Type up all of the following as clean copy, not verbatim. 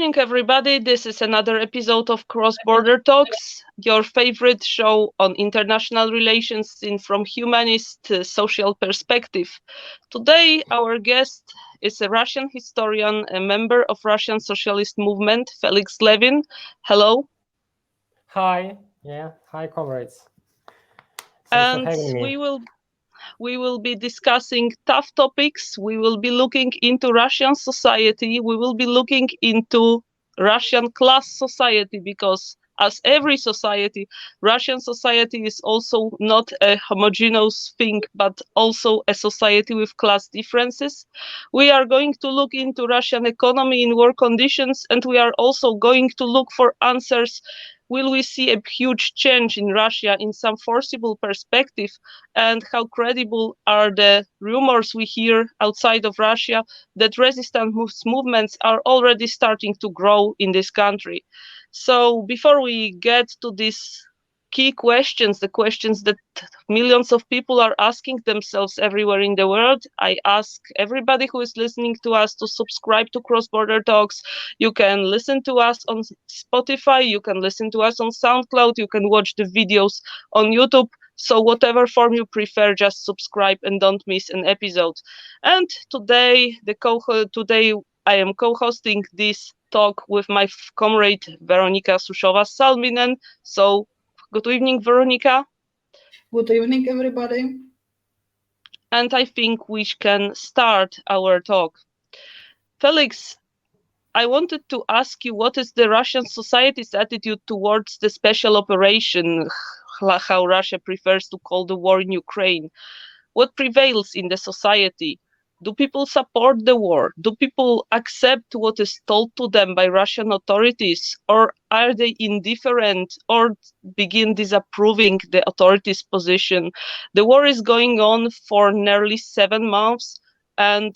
evening, everybody. This is another episode of Cross Border Talks, your favorite show on international relations seen from humanist social perspective. Today, our guest is a Russian historian, a member of Russian socialist movement, Felix Levin. Hello. Hi. Yeah. Hi, comrades. Thanks for And having me. we will be discussing tough topics. We will be looking into Russian society. We will be looking into Russian class society because, as every society, Russian society is also not a homogeneous thing, but also a society with class differences. We are going to look into Russian economy in war conditions, and we are also going to look for answers. Will we see a huge change in Russia in some forcible perspective? And how credible are the rumors we hear outside of Russia that resistance movements are already starting to grow in this country? So before we get to these key questions, the questions that millions of people are asking themselves everywhere in the world, I ask everybody who is listening to us to subscribe to Cross Border Talks. You can listen to us on Spotify, you can listen to us on SoundCloud, you can watch the videos on YouTube. So whatever form you prefer, just subscribe and don't miss an episode. And today I am co-hosting this talk with my comrade Veronika Sushowa-Salminen. So good evening, Veronika. Good evening, everybody. And I think we can start our talk. Felix, I wanted to ask you, what is the Russian society's attitude towards the special operation, how Russia prefers to call the war in Ukraine? What prevails in the society? Do people support the war? Do people accept what is told to them by Russian authorities? Or are they indifferent or begin disapproving the authorities' position? The war is going on for nearly 7 months, and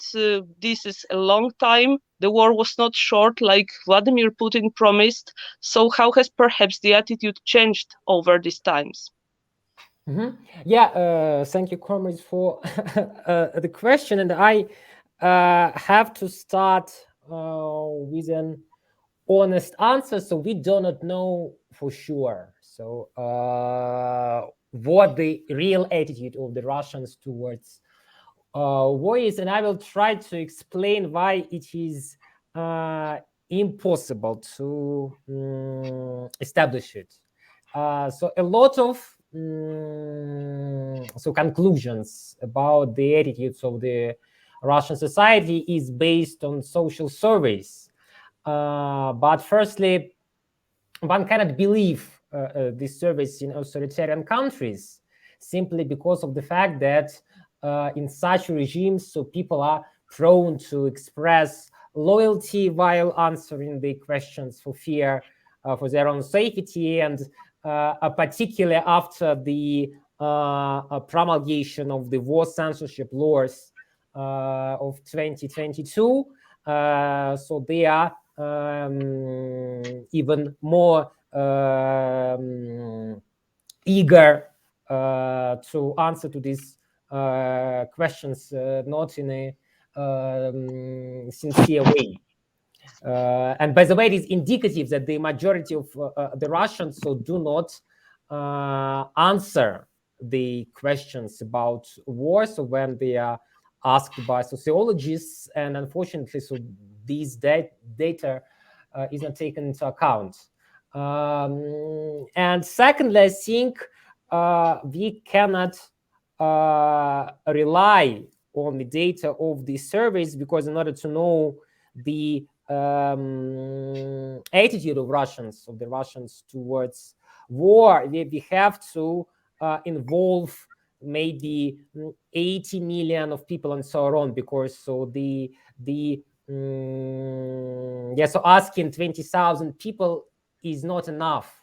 this is a long time. The war was not short like Vladimir Putin promised. So how has perhaps the attitude changed over these times? Yeah, thank you, comrades, for the question. And I have to start with an honest answer. So we do not know for sure. So what the real attitude of the Russians towards war is, and I will try to explain why it is impossible to establish it. So a lot of conclusions about the attitudes of the Russian society is based on social surveys. But firstly, one cannot believe these surveys in authoritarian countries simply because of the fact that in such regimes, so people are prone to express loyalty while answering the questions for fear for their own safety, and particularly after the promulgation of the war censorship laws of 2022. So they are even more eager to answer to these questions, not in a sincere way. And by the way, it is indicative that the majority of the Russians so do not answer the questions about war. So when they are asked by sociologists, and unfortunately, so these data is not taken into account. And secondly, I think we cannot rely on the data of these surveys, because in order to know the attitude of the Russians towards war, we have to involve maybe 80 million of people and so on, because so so asking 20,000 people is not enough,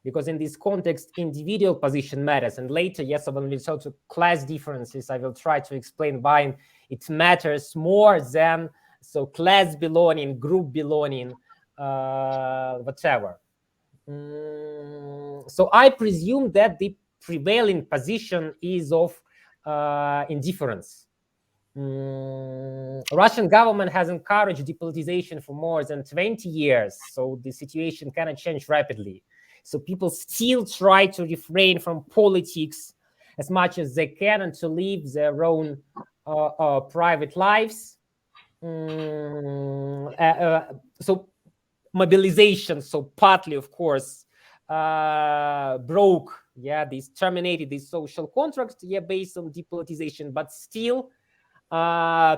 because in this context individual position matters. And later, yes, when we talk to class differences, I will try to explain why it matters more than so class belonging, group belonging, whatever. So I presume that the prevailing position is of indifference. Russian government has encouraged depoliticization for more than 20 years, so the situation cannot change rapidly. So people still try to refrain from politics as much as they can and to live their own private lives. So mobilization, so partly, of course, broke, this terminated these social contracts, based on depoliticization, but still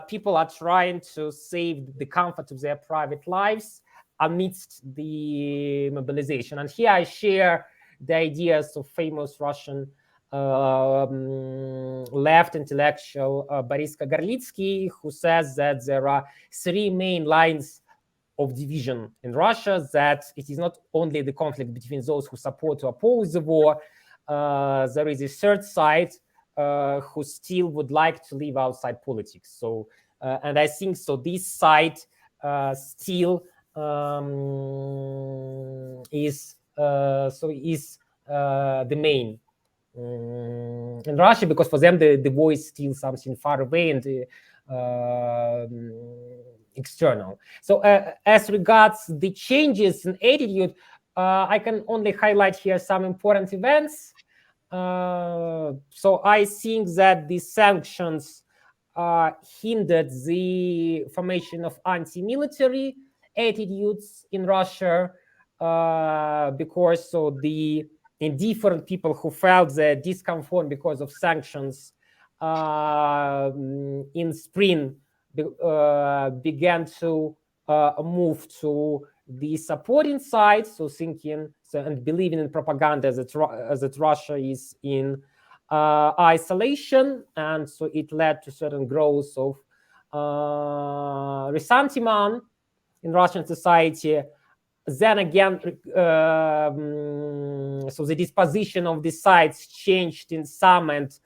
people are trying to save the comfort of their private lives amidst the mobilization. And here I share the ideas of famous Russian left intellectual Boris Kagarlitsky, who says that there are three main lines of division in Russia, that it is not only the conflict between those who support or oppose the war, there is a third side who still would like to live outside politics. So, and I think so this side still is the main in Russia, because for them the war is still something far away and external. So as regards the changes in attitude, I can only highlight here some important events. So I think that the sanctions hindered the formation of anti-military attitudes in Russia, because so the indifferent people who felt the discomfort because of sanctions in spring began to move to the supporting side, so thinking and believing in propaganda that Russia is in isolation, and so it led to certain growth of ressentiment in Russian society. Then again, so the disposition of the sides changed in some, and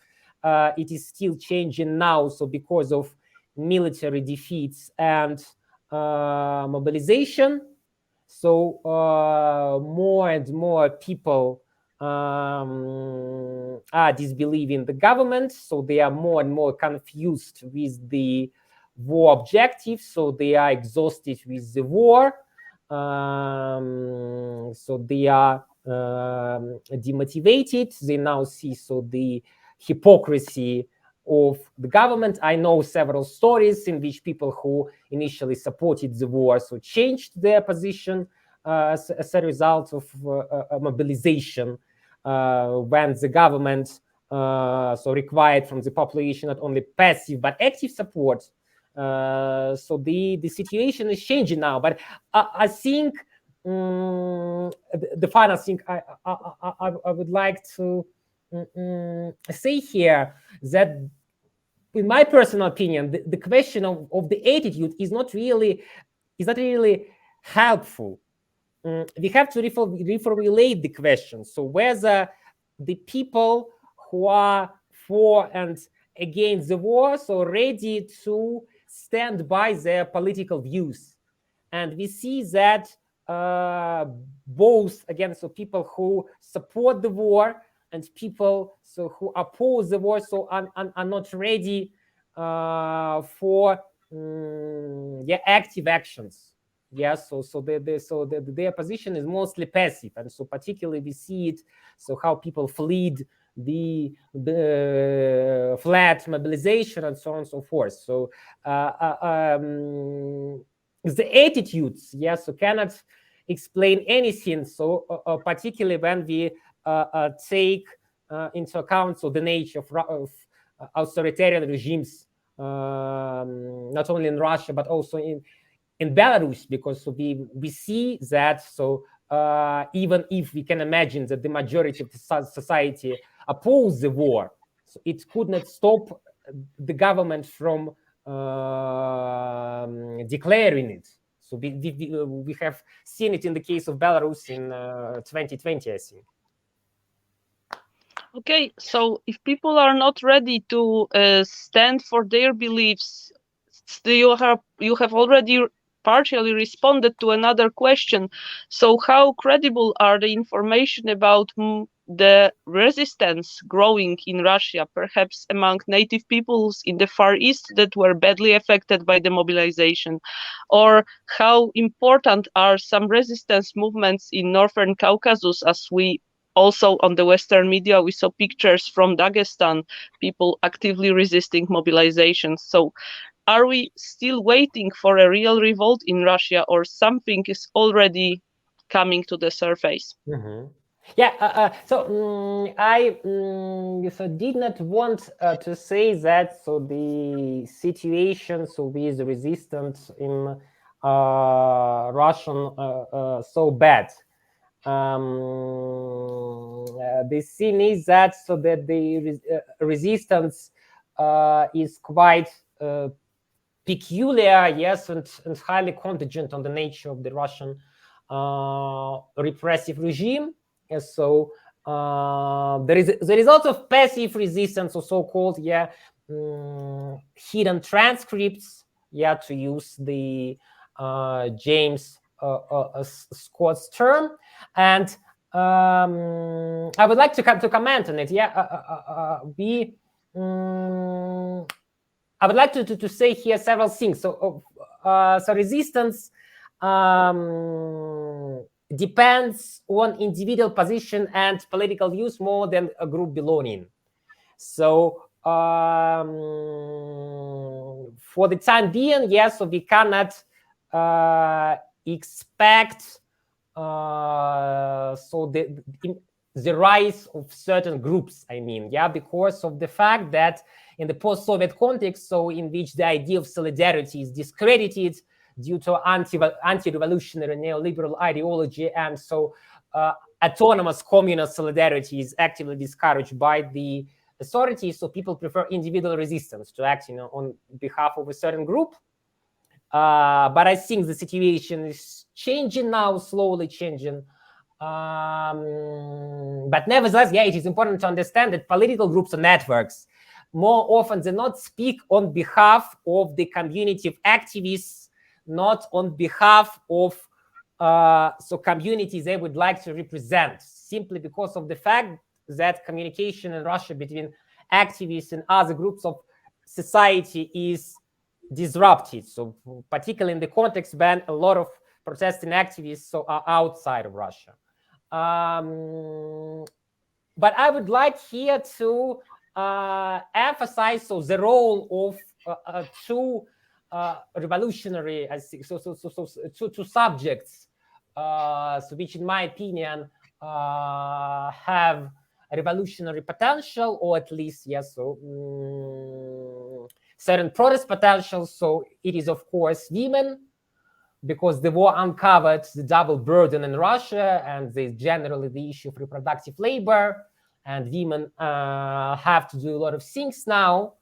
it is still changing now. So because of military defeats and mobilization, so more and more people are disbelieving the government. So they are more and more confused with the war objectives. So they are exhausted with the war. So they are demotivated. They now see so the hypocrisy of the government. I know several stories in which people who initially supported the war so changed their position as a result of mobilization, when the government so required from the population not only passive but active support. So the situation is changing now, but I think the final thing I would like to say here, that in my personal opinion, the question of the attitude is not really helpful. We have to reformulate the question. So whether the people who are for and against the war so ready to stand by their political views. And we see that both, again, so people who support the war and people so who oppose the war so are not ready for active actions. So their position is mostly passive, and so particularly we see it. So how people fled the flat mobilization and so on and so forth. So the attitudes, so cannot explain anything. So particularly when we take into account so the nature of authoritarian regimes, not only in Russia but also in Belarus, because so we see that so even if we can imagine that the majority of the society oppose the war, so it could not stop the government from declaring it. So we have seen it in the case of Belarus in 2020, I think. Okay, so if people are not ready to stand for their beliefs, you have already partially responded to another question. So how credible are the information about the resistance growing in Russia, perhaps among native peoples in the Far East that were badly affected by the mobilization, or how important are some resistance movements in Northern Caucasus, as we also on the Western media, we saw pictures from Dagestan, people actively resisting mobilization. So are we still waiting for a real revolt in Russia, or something is already coming to the surface? Mm-hmm. Yeah, I so did not want to say that so the situation so with resistance in Russian so bad. The thing is that so that the resistance is quite peculiar, yes, and highly contingent on the nature of the Russian repressive regime. And so there is also passive resistance, or so-called hidden transcripts, to use the James Scott's term. And I would like to comment on it. I would like to say here several things. So resistance depends on individual position and political views more than a group belonging. So for the time being, yes, so we cannot expect the rise of certain groups, because of the fact that in the post-Soviet context, so in which the idea of solidarity is discredited due to anti-revolutionary neoliberal ideology, and so autonomous communal solidarity is actively discouraged by the authorities, so people prefer individual resistance to act on behalf of a certain group. But I think the situation is changing now, slowly changing. But nevertheless, it is important to understand that political groups and networks more often than not speak on behalf of the community of activists, not on behalf of communities they would like to represent, simply because of the fact that communication in Russia between activists and other groups of society is disrupted. So particularly in the context when a lot of protesting activists are outside of Russia. But I would like here to emphasize the role of two revolutionary, two subjects, which in my opinion have a revolutionary potential, or at least certain protest potential. So it is of course women, because the war uncovered the double burden in Russia, and there's generally the issue of reproductive labor, and women have to do a lot of things now.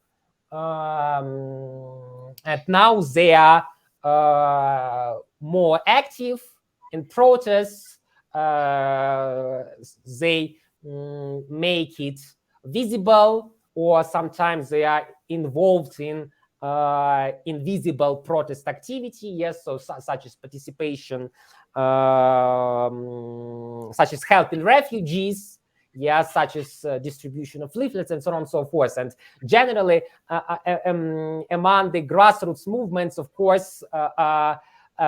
And now they are more active in protests. They make it visible, or sometimes they are involved in invisible protest activity, such as participation, such as helping refugees, such as distribution of leaflets and so on and so forth. And generally, among the grassroots movements, of course,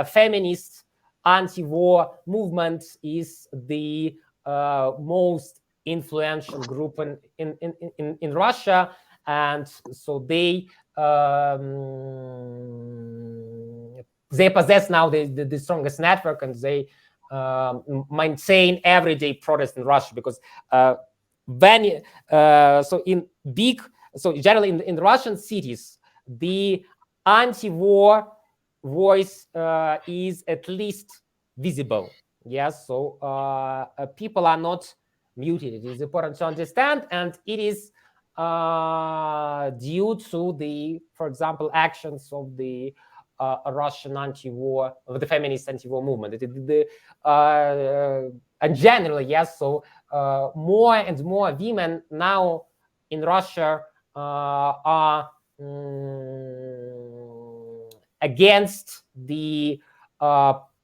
feminist anti-war movement is the most influential group in Russia, and so they possess now the strongest network, and they maintain everyday protest in Russia, because when generally in Russian cities, the anti-war voice is at least visible. So people are not muted. It is important to understand, and it is due to the, for example, actions of the Russian anti-war, of the feminist anti-war movement. And generally, more and more women now in Russia are against the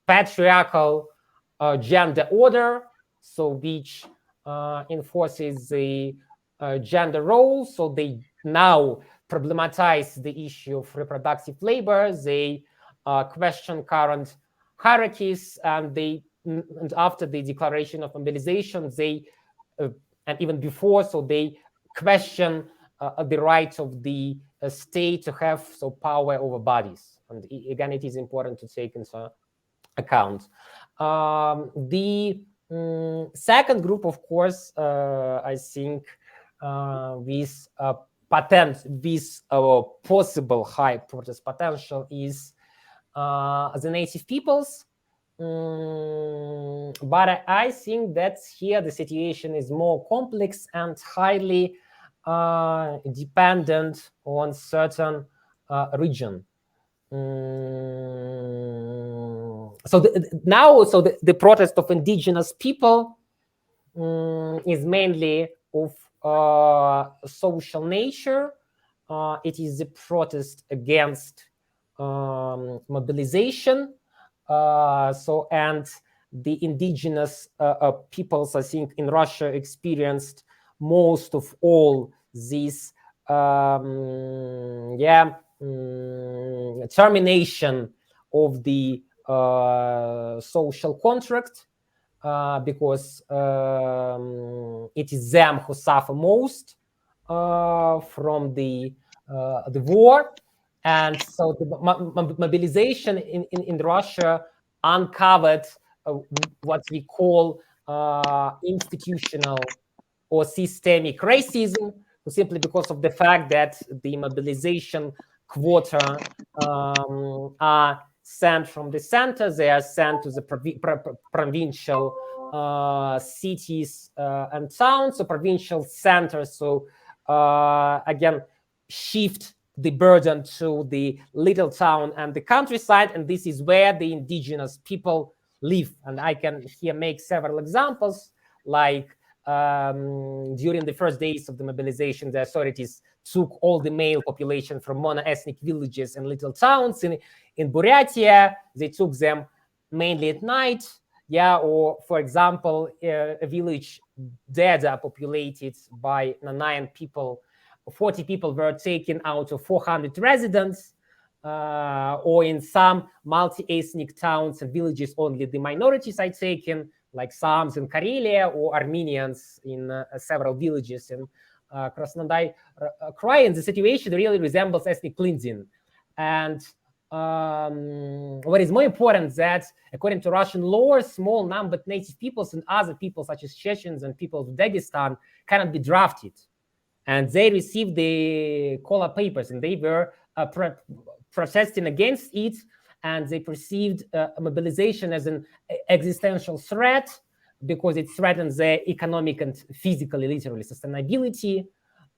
patriarchal gender order, which enforces the gender roles. So they now problematize the issue of reproductive labor. They question current hierarchies, and and after the declaration of mobilization, they and even before, so they question the right of the state to have power over bodies. And again, it is important to take into account. The second group, of course, I think with possible high protest potential is the native peoples. But I think that here the situation is more complex and highly dependent on certain region. So the protest of indigenous people is mainly of social nature. It is a protest against mobilization. And the indigenous peoples, I think, in Russia experienced most of all these termination of the social contract, because it is them who suffer most from the war. And so the mobilization in Russia uncovered what we call institutional or systemic racism, simply because of the fact that the mobilization quota are sent from the center. They are sent to the provincial cities and towns, so provincial centers. So again, shift the burden to the little town and the countryside, and this is where the indigenous people live. And I can here make several examples, like during the first days of the mobilization, the authorities took all the male population from mono-ethnic villages and little towns in Buryatia. They took them mainly at night. Or for example, a village Deda populated by 9 people, 40 people were taken out of 400 residents, or in some multi-ethnic towns and villages, only the minorities are taken, like Sams in Karelia or Armenians in several villages in Krasnodar Krai. And the situation really resembles ethnic cleansing. And what is more important, that according to Russian law, small numbered native peoples and other people such as Chechens and people of Dagestan cannot be drafted. And they received the Kola papers, and they were protesting against it, and they perceived mobilization as an existential threat because it threatens their economic and physically, literally, sustainability.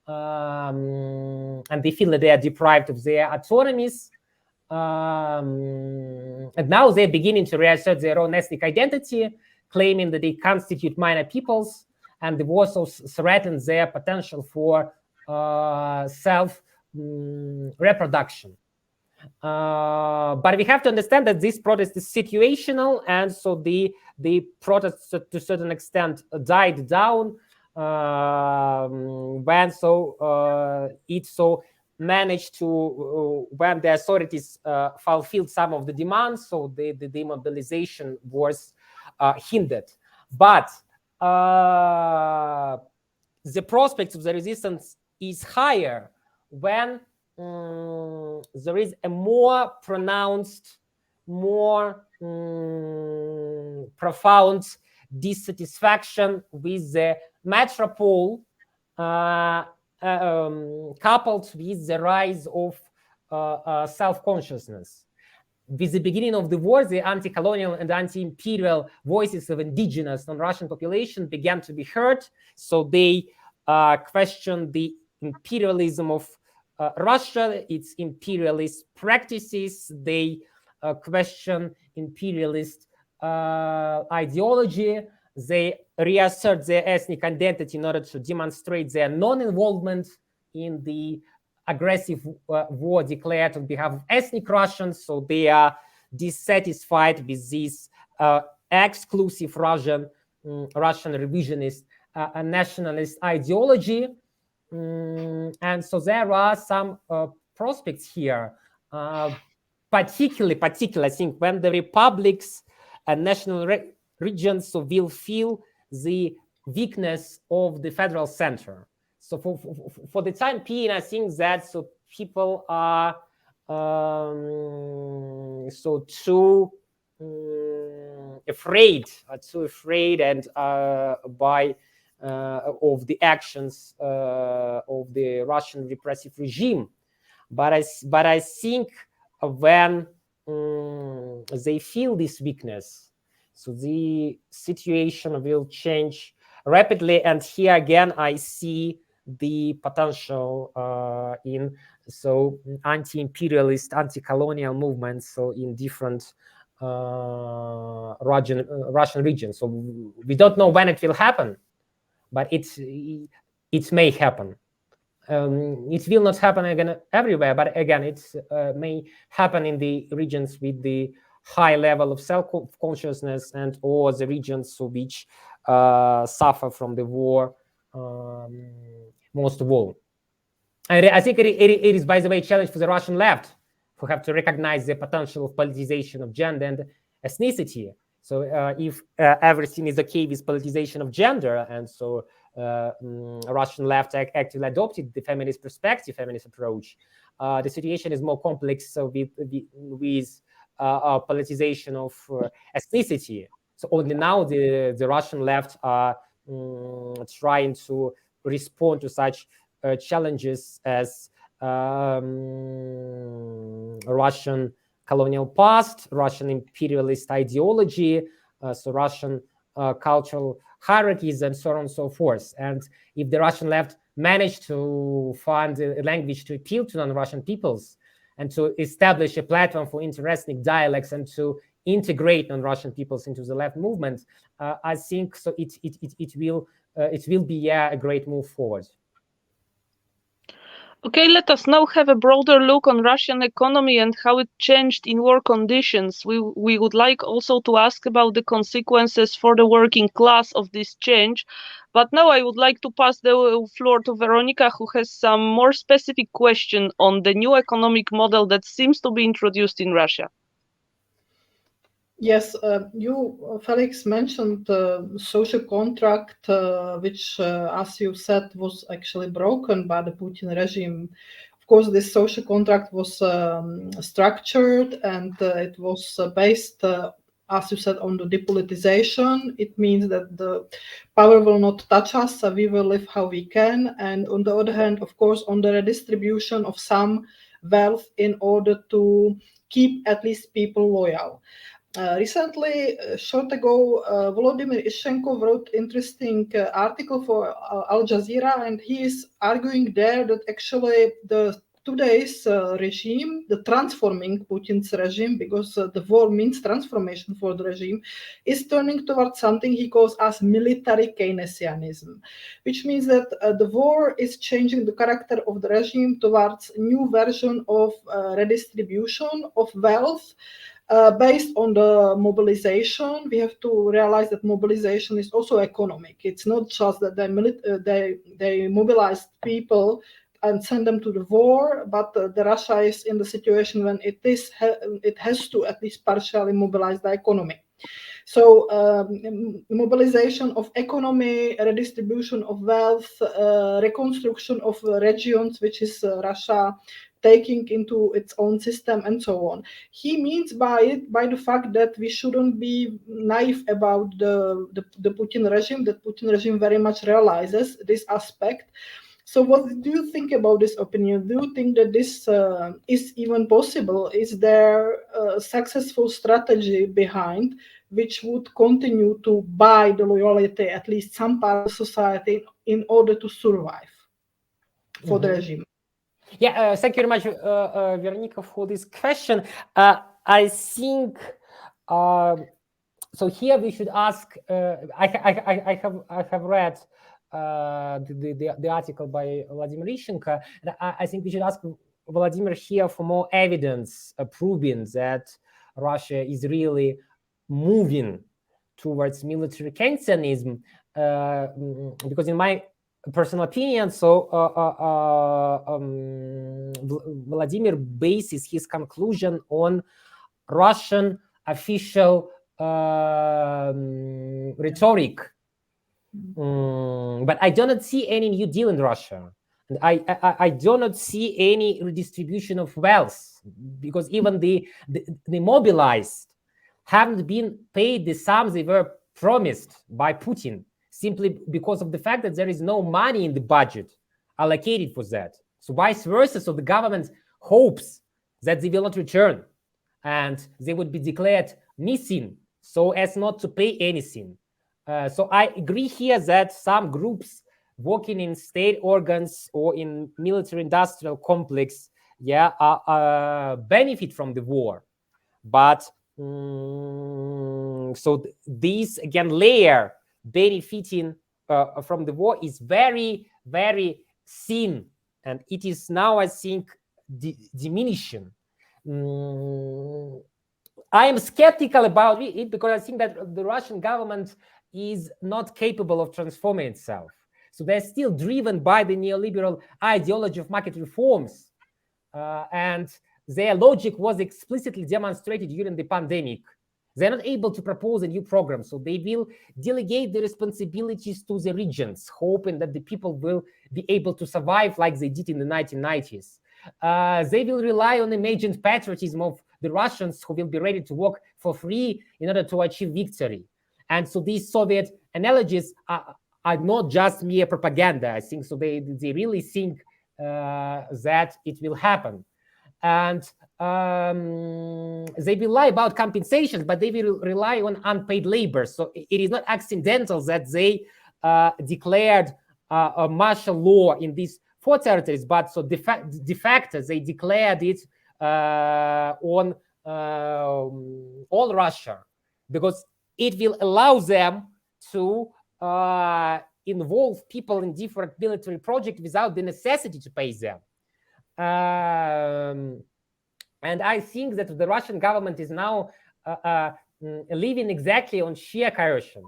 And they feel that they are deprived of their autonomies. And now they're beginning to reassert their own ethnic identity, claiming that they constitute minor peoples, and the war also threatens their potential for self-reproduction. But we have to understand that this protest is situational, and so the protests to a certain extent died down when it managed to when the authorities fulfilled some of the demands, so the demobilization was hindered. But the prospects of the resistance is higher when there is a more pronounced, more profound dissatisfaction with the metropole, coupled with the rise of self-consciousness. With the beginning of the war, the anti-colonial and anti-imperial voices of indigenous non-Russian population began to be heard. So they questioned the imperialism of Russia, its imperialist practices. They question imperialist ideology. They reassert their ethnic identity in order to demonstrate their non-involvement in the aggressive war declared on behalf of ethnic Russians. So they are dissatisfied with this exclusive Russian revisionist a nationalist ideology. And so there are some prospects here, particularly, I think, when the republics and national regions will feel the weakness of the federal center. So for the time being, I think that so people are so too afraid and by of the actions of the Russian repressive regime. But I think when they feel this weakness, so the situation will change rapidly. And here again, I see the potential in so anti-imperialist, anti-colonial movements, so in different Russian regions. So we don't know when it will happen, but it may happen. It will not happen again everywhere, but again, it may happen in the regions with the high level of self-consciousness and or the regions which suffer from the war most of all. I think it is, by the way, a challenge for the Russian left who have to recognize the potential of politicization of gender and ethnicity. So if everything is okay with politicization of gender, and so Russian left actively adopted the feminist perspective, feminist approach, the situation is more complex with politicization of ethnicity. So only now the Russian left are trying to respond to such challenges as Russian colonial past, Russian imperialist ideology, so Russian cultural hierarchies, and so on and so forth. And if the Russian left managed to find a language to appeal to non-Russian peoples and to establish a platform for interethnic dialects and to integrate non-Russian peoples into the left movement, I think so it will be a great move forward. Okay, let us now have a broader look on Russian economy and how it changed in war conditions. We would like also to ask about the consequences for the working class of this change. But now I would like to pass the floor to Veronika, who has some more specific question on the new economic model that seems to be introduced in Russia. Yes, you, Felix, mentioned the social contract, which, as you said, was actually broken by the Putin regime. Of course, this social contract was structured and it was based, as you said, on the depoliticization. It means that the power will not touch us, so we will live how we can. And on the other hand, of course, on the redistribution of some wealth in order to keep at least people loyal. Recently, short ago, Volodymyr Ishchenko wrote interesting article for Al Jazeera, and he is arguing there that actually the today's regime, the transforming Putin's regime, because the war means transformation for the regime, is turning towards something he calls as military Keynesianism, which means that the war is changing the character of the regime towards a new version of redistribution of wealth. Based on the mobilization, we have to realize that mobilization is also economic. It's not just that they mobilized people and send them to the war, but the Russia is in the situation when it has to at least partially mobilize the economy. So mobilization of economy, redistribution of wealth, reconstruction of regions, which is Russia taking into its own system, and so on. He means by it, by the fact that we shouldn't be naive about the Putin regime, that Putin regime very much realizes this aspect. So what do you think about this opinion? Do you think that this is even possible? Is there a successful strategy behind which would continue to buy the loyalty, at least some part of society, in order to survive for the regime? Yeah, thank you very much, Veronika, for this question. I think so. Here we should ask. I have read the article by Vladimir Ishchenko, and I think we should ask Vladimir here for more evidence proving that Russia is really moving towards military Keynesianism. because in my personal opinion, so Vladimir bases his conclusion on Russian official rhetoric. But I do not see any New Deal in Russia. And I do not see any redistribution of wealth, because even the mobilized haven't been paid the sums they were promised by Putin, simply because of the fact that there is no money in the budget allocated for that. So vice versa, so the government hopes that they will not return and they would be declared missing so as not to pay anything. So I agree here that some groups working in state organs or in military-industrial complex, benefit from the war. But so this again layer benefiting from the war is very, very thin, and it is now, I think, diminishing. I am skeptical about it because I think that the Russian government is not capable of transforming itself. So they're still driven by the neoliberal ideology of market reforms. And their logic was explicitly demonstrated during the pandemic. They're not able to propose a new program, so they will delegate the responsibilities to the regions, hoping that the people will be able to survive like they did in the 1990s. They will rely on imagined patriotism of the Russians who will be ready to work for free in order to achieve victory. And so these Soviet analogies are not just mere propaganda, I think. So they really think that it will happen. And they will lie about compensations, but they will rely on unpaid labor. So it is not accidental that they declared a martial law in these 4 territories, but so de facto they declared it on all Russia, because it will allow them to involve people in different military projects without the necessity to pay them. And I think that the Russian government is now living exactly on sheer coercion.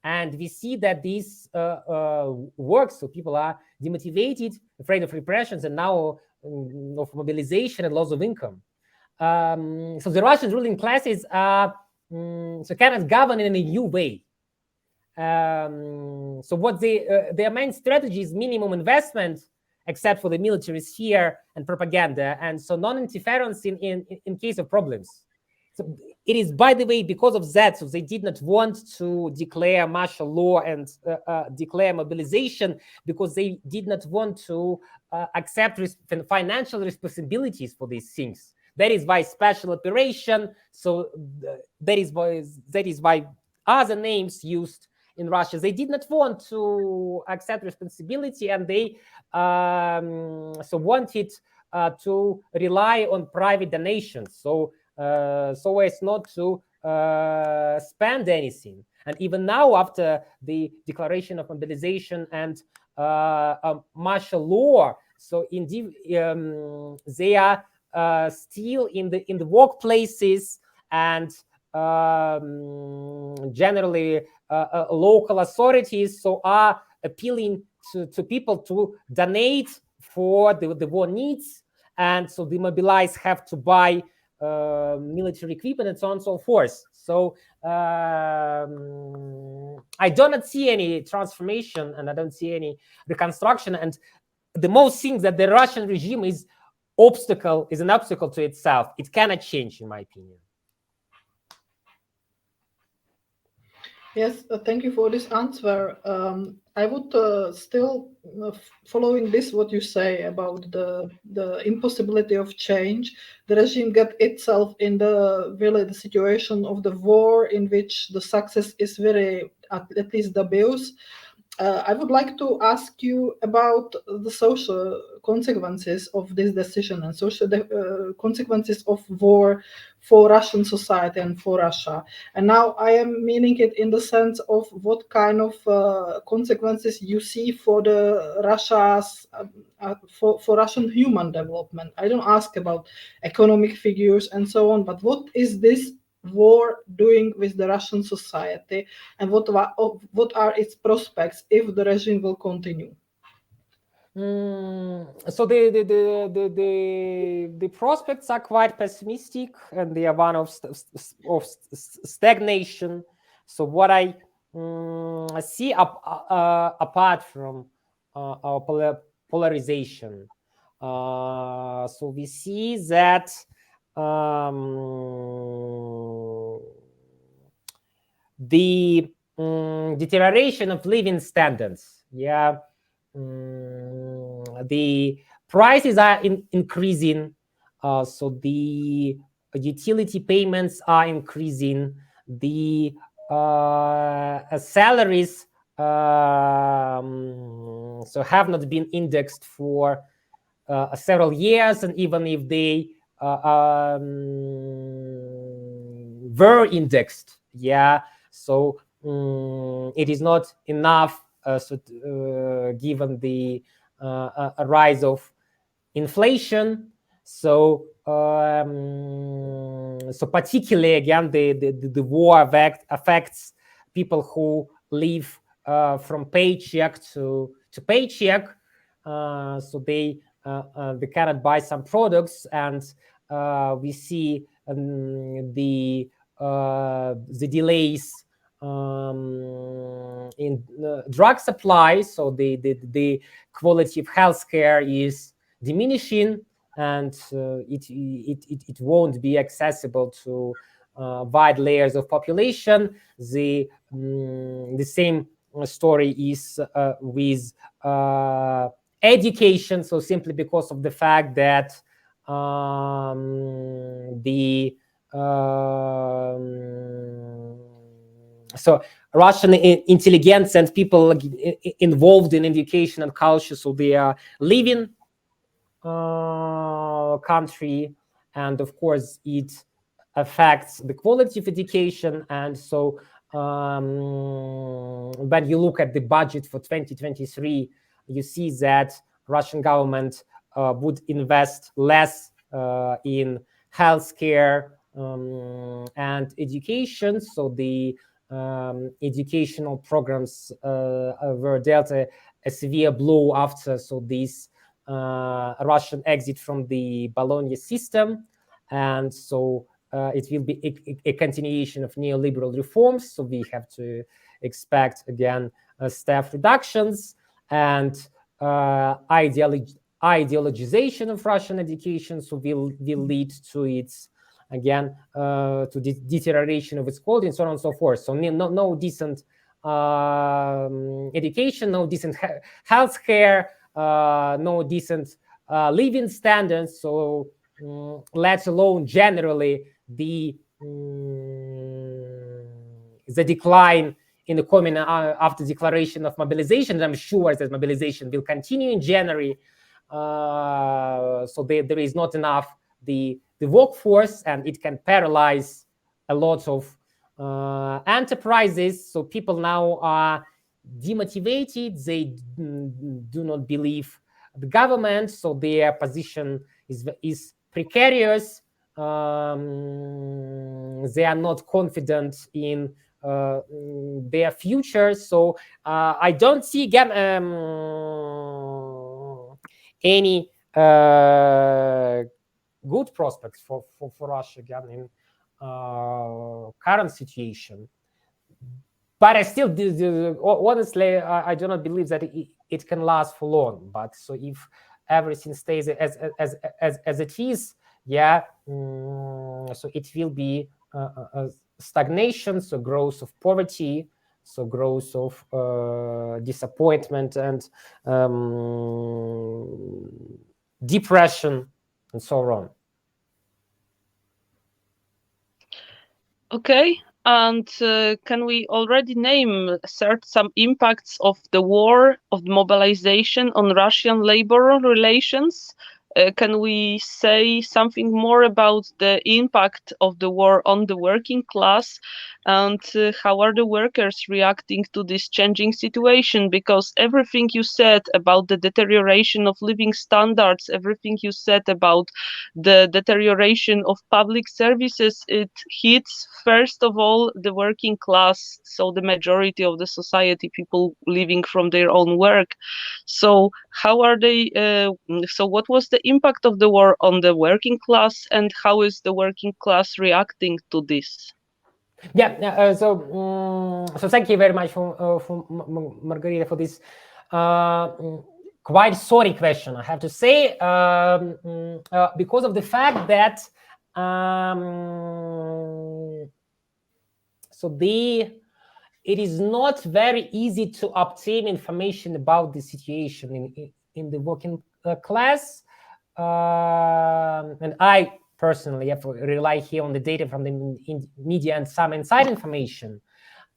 And we see that this works, so people are demotivated, afraid of repressions, and now of mobilization and loss of income. So the Russian ruling classes are so cannot govern in a new way. So what their main strategy is minimum investment, except for the military sphere and propaganda, and so non-interference in case of problems. So it is, by the way, because of that, so they did not want to declare martial law and declare mobilization, because they did not want to accept financial responsibilities for these things. That is why special operation. So that is why other names used in Russia. They did not want to accept responsibility, and they so wanted to rely on private donations. So as not to spend anything. And even now, after the declaration of mobilization and martial law, so indeed they are still in the workplaces, and generally local authorities so are appealing to people to donate for the war needs, and so the mobilized have to buy military equipment and so on and so forth. So I do not see any transformation, and I don't see any reconstruction. And the most thing that the Russian regime is an obstacle to itself. It cannot change, in my opinion. Yes, thank you for this answer. I would still, following this, what you say about the impossibility of change, the regime got itself in the situation of the war, in which the success is very, at least dubious. I would like to ask you about the social consequences of this decision and social consequences of war for Russian society and for Russia. And now I am meaning it in the sense of what kind of consequences you see for the Russia's for Russian human development. I don't ask about economic figures and so on, but what is this war doing with the Russian society, and what are its prospects if the regime will continue? So the prospects are quite pessimistic, and they are one of stagnation. So what I see apart from our polarization, so we see that the deterioration of living standards, the prices are increasing, so the utility payments are increasing, the salaries so have not been indexed for several years, and even if they were indexed, so it is not enough, given the rise of inflation. So so particularly again the war affects people who live from paycheck to paycheck. So they cannot buy some products, and we see the delays in drug supply. So the quality of healthcare is diminishing, and it won't be accessible to wide layers of population. The same story is with education. So simply because of the fact that the so Russian intelligence and people involved in education and culture, so they are leaving country, and of course it affects the quality of education. And so when you look at the budget for 2023, you see that Russian government would invest less in healthcare and education. So the educational programs were dealt a severe blow after this Russian exit from the Bologna system, and so it will be a continuation of neoliberal reforms. So we have to expect again staff reductions and ideologization of Russian education. So will lead to its again to the deterioration of its quality and so on and so forth. So no decent education, no decent healthcare, no decent living standards. So let alone generally the decline in the coming after declaration of mobilization. And I'm sure that mobilization will continue in January. So there is not enough the workforce, and it can paralyze a lot of enterprises. So people now are demotivated. They do not believe the government, so their position is precarious. They are not confident in their future. So I don't see again any good prospects for Russia again in current situation. But I still, honestly, I do not believe that it can last for long. But so if everything stays as it is, so it will be a stagnation, so growth of poverty, so growth of disappointment and depression and so on. Okay, and can we already name some impacts of the war, of mobilization on Russian labor relations? Can we say something more about the impact of the war on the working class? and how are the workers reacting to this changing situation? Because everything you said about the deterioration of living standards, everything you said about the deterioration of public services, it hits first of all the working class, so the majority of the society, people living from their own work. So how are they so what was the impact of the war on the working class, and how is the working class reacting to this? Yeah. So thank you very much for Margarita for this quite sorry question. I have to say, because of the fact that so it is not very easy to obtain information about the situation in the working class, and I personally have to rely here on the data from the media and some inside information.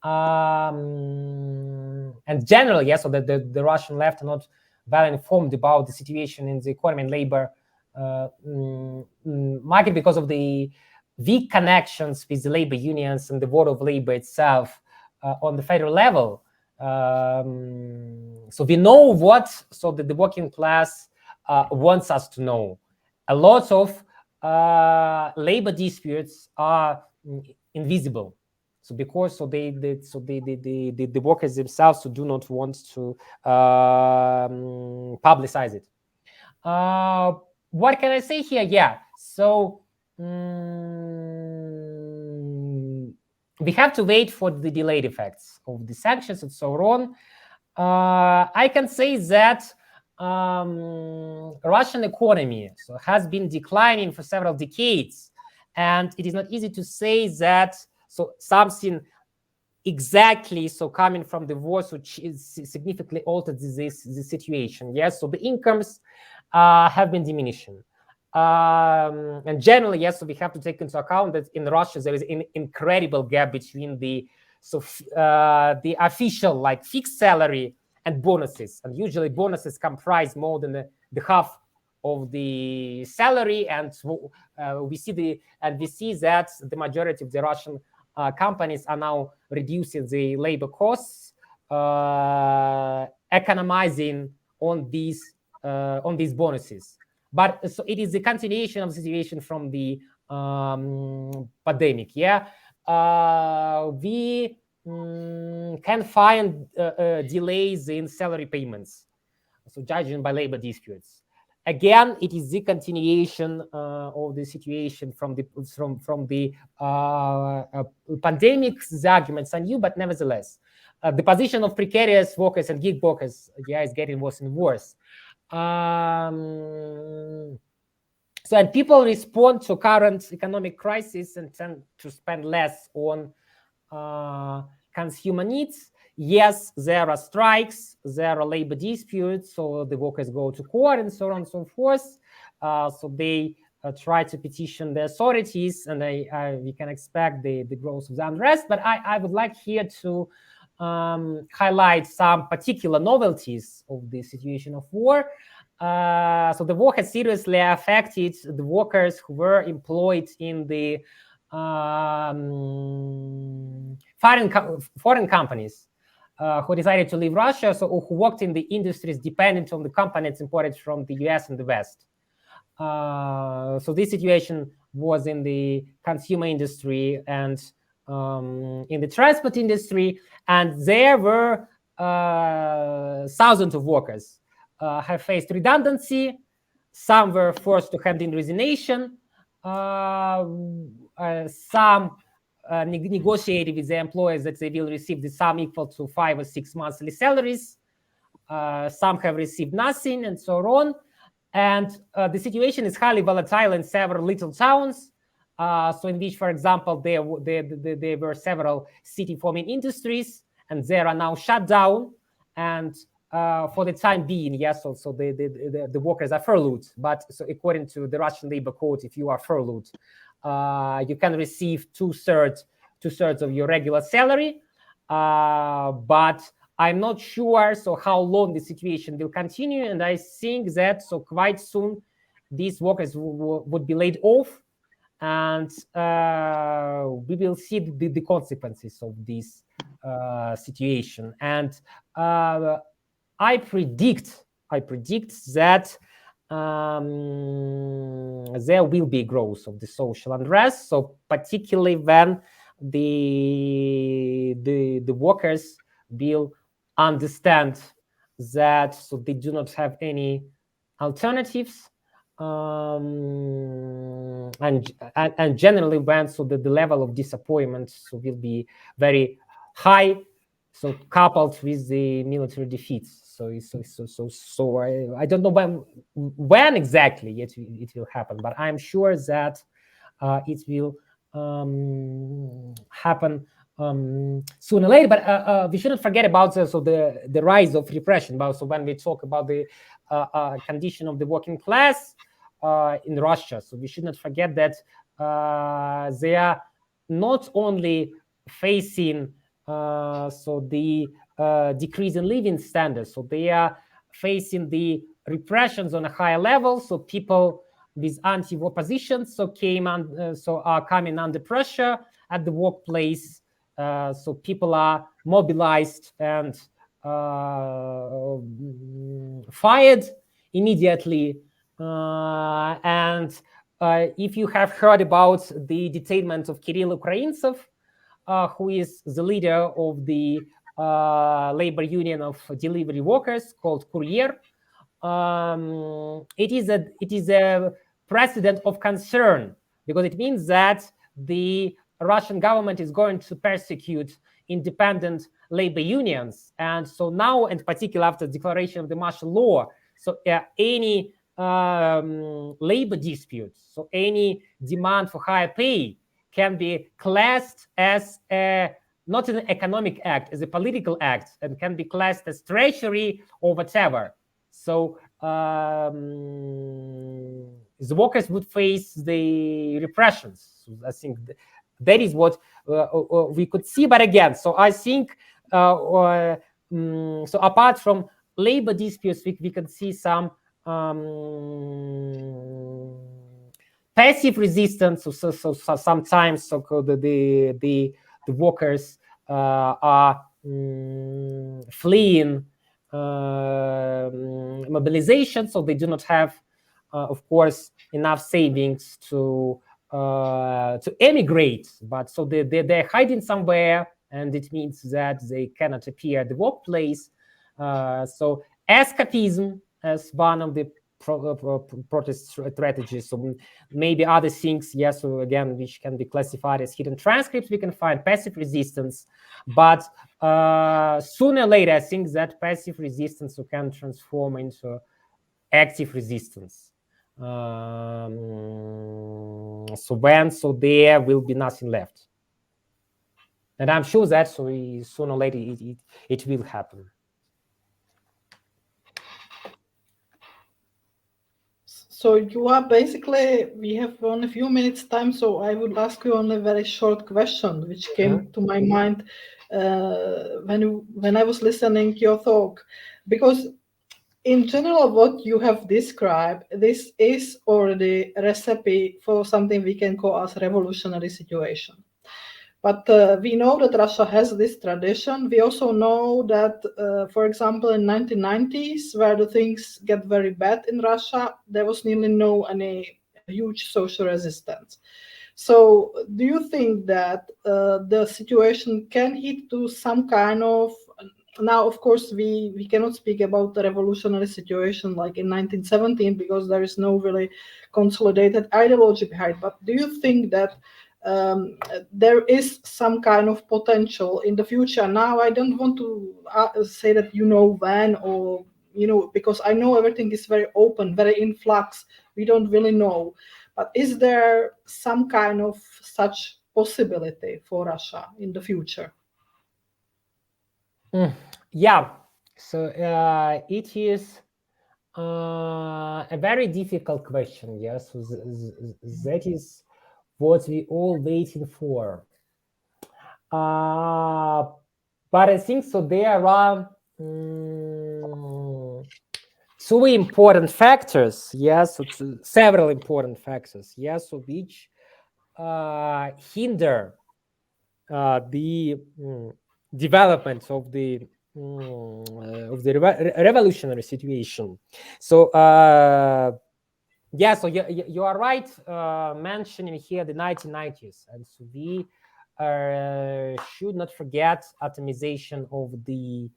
And generally, yes, so the Russian left are not well informed about the situation in the economy and labor market because of the weak connections with the labor unions and the Board of Labor itself on the federal level. So we know what the working class wants us to know. A lot of labor disputes are invisible. So because the workers themselves do not want to publicize it. What can I say here? Yeah. So we have to wait for the delayed effects of the sanctions and so on. I can say that Russian economy has been declining for several decades, and it is not easy to say that something exactly coming from the war which is significantly altered this situation. Yes, so the incomes have been diminishing. And generally, yes, so we have to take into account that in Russia there is an incredible gap between the official fixed salary and bonuses, and usually bonuses comprise more than the half of the salary, and we see that the majority of the Russian companies are now reducing the labor costs, economizing on these bonuses. But so it is the continuation of the situation from the pandemic. Yeah, we can find delays in salary payments, so judging by labor disputes. Again, it is the continuation of the situation from the pandemic. The arguments are new, but nevertheless, the position of precarious workers and gig workers, is getting worse and worse. So, and people respond to current economic crisis and tend to spend less on consumer needs. Yes, there are strikes, there are labor disputes, so the workers go to court and so on and so forth. So they try to petition the authorities, and we can expect the growth of the unrest. But I would like here to highlight some particular novelties of the situation of war. So the war has seriously affected the workers who were employed in the foreign companies who decided to leave Russia, so who worked in the industries dependent on the components imported from the US and the West. So this situation was in the consumer industry and in the transport industry, and there were thousands of workers have faced redundancy. Some were forced to hand in resignation. Some negotiated with the employers that they will receive the sum equal to 5 or 6 monthly salaries. Some have received nothing, and so on. And the situation is highly volatile in several little towns. So in which, for example, there were several city-forming industries, and they are now shut down. And for the time being, yes, also the workers are furloughed. But so according to the Russian labor code, if you are furloughed, you can receive two-thirds of your regular salary. But I'm not sure how long the situation will continue, and I think that quite soon these workers would be laid off, and we will see the consequences of this situation. And I predict that there will be growth of the social unrest. So particularly when the workers will understand that, so they do not have any alternatives, and generally when so the level of disappointment so will be very high, so coupled with the military defeats. So I don't know when exactly it will happen, but I'm sure that it will happen sooner or later. But we shouldn't forget about the rise of repression. So when we talk about the condition of the working class in Russia, so we should not forget that they are not only facing the decrease in living standards, so they are facing the repressions on a higher level. So people with anti-war positions are coming under pressure at the workplace. So people are mobilized and fired immediately. And if you have heard about the detainment of Kirill Ukraintsov, who is the leader of the labor union of delivery workers called Courier, it is a precedent of concern, because it means that the Russian government is going to persecute independent labor unions. And so now, in particular after the declaration of the martial law, so any labor disputes, so any demand for higher pay can be classed as not an economic act, as a political act, and can be classed as treachery or whatever. So the workers would face the repressions. So I think that is what we could see. But again, so I think so apart from labor disputes, we can see some passive resistance. So sometimes the workers are fleeing mobilization, so they do not have, of course, enough savings to emigrate. But so they're hiding somewhere, and it means that they cannot appear at the workplace. So escapism as one of the protest strategies. So maybe other things, yes, so again, which can be classified as hidden transcripts, we can find passive resistance. But sooner or later, I think that passive resistance can transform into active resistance. So there will be nothing left. And I'm sure that sooner or later it will happen. So you are basically, we have only a few minutes time, so I would ask you only a very short question, which came to my mind when I was listening to your talk. Because in general, what you have described, this is already a recipe for something we can call as revolutionary situation. But we know that Russia has this tradition. We also know that, for example, in 1990s, where the things get very bad in Russia, there was nearly no any huge social resistance. So, do you think that the situation can hit to some kind of, now, of course, we cannot speak about the revolutionary situation like in 1917 because there is no really consolidated ideology behind. But do you think that there is some kind of potential in the future? Now, I don't want to say that when, or because I know everything is very open, very in flux. We don't really know. But is there some kind of such possibility for Russia in the future? Yeah. So it is a very difficult question. Yes, so that is what we all waiting for. But I think so there are two important factors. Yes, so several important factors. Yes, so which hinder the development of the revolutionary situation. So yeah, so you are right mentioning here the 1990s, and so we should not forget atomization of the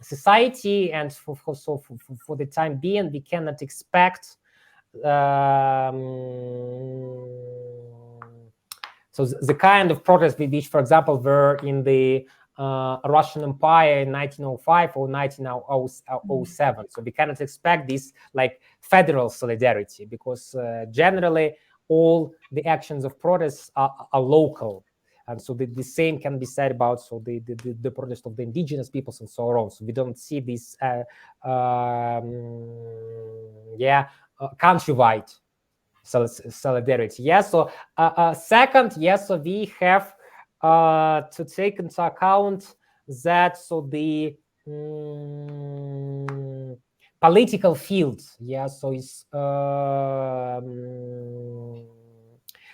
society, and for the time being, we cannot expect so the kind of protests which, for example, were in the Russian Empire in 1905 or 1907. So we cannot expect this like federal solidarity, because generally all the actions of protests are local. And so the same can be said about the protest of the indigenous peoples and so on. So we don't see this countrywide solidarity. Yes. So second, yes, so we have to take into account that the political field, yeah, so is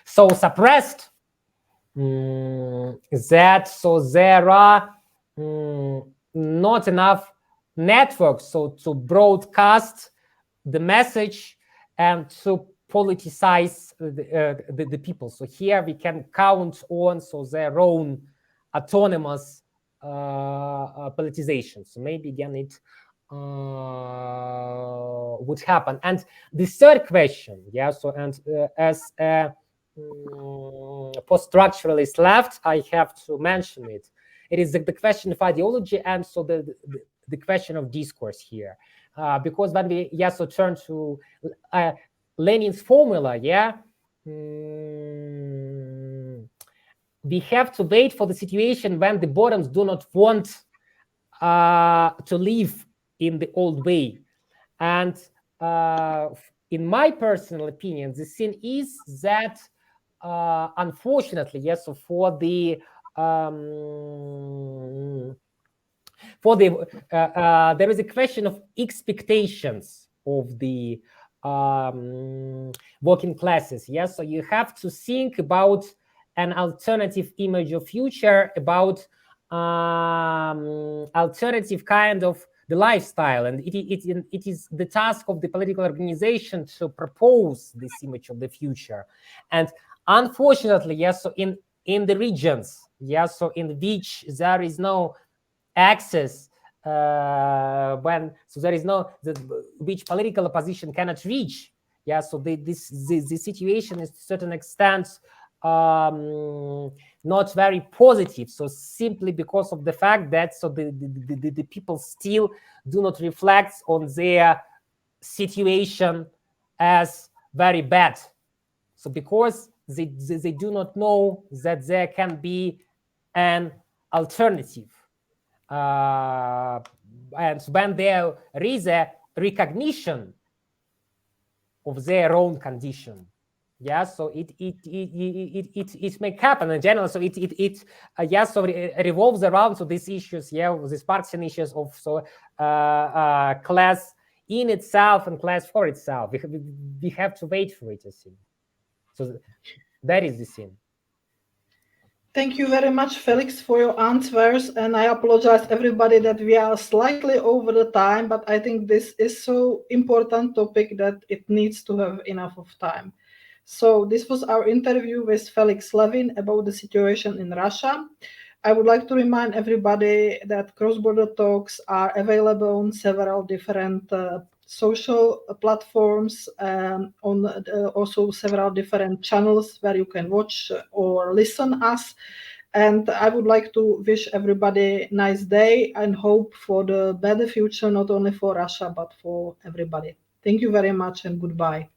so suppressed that there are not enough networks so to broadcast the message and to politicize the people. So here we can count on their own autonomous politicization. So maybe again it would happen. And the third question, yeah, so and as post-structuralist left, I have to mention it. It is the question of ideology, and so the question of discourse here. Because when we turn to Lenin's formula, we have to wait for the situation when the bottoms do not want to live in the old way. And in my personal opinion, the thing is that unfortunately, so for the there is a question of expectations of the working classes. Yes, so you have to think about an alternative image of future, about alternative kind of the lifestyle, and it is the task of the political organization to propose this image of the future. And unfortunately, yes, so in the regions, yes, so in which there is no access, when there is no which political opposition cannot reach, so the situation is to a certain extent not very positive, so simply because of the fact that the people still do not reflect on their situation as very bad, so because they do not know that there can be an alternative. And when there is a recognition of their own condition, so it may happen in general. So it revolves around these issues, these partisan issues of class in itself and class for itself. We have to wait for it, I think. So that is the thing. Thank you very much, Felix, for your answers. And I apologize, everybody, that we are slightly over the time, but I think this is so important topic that it needs to have enough of time. So this was our interview with Felix Levin about the situation in Russia. I would like to remind everybody that cross-border talks are available on several different social platforms, on also several different channels where you can watch or listen us. And I would like to wish everybody a nice day and hope for the better future, not only for Russia, but for everybody. Thank you very much and goodbye.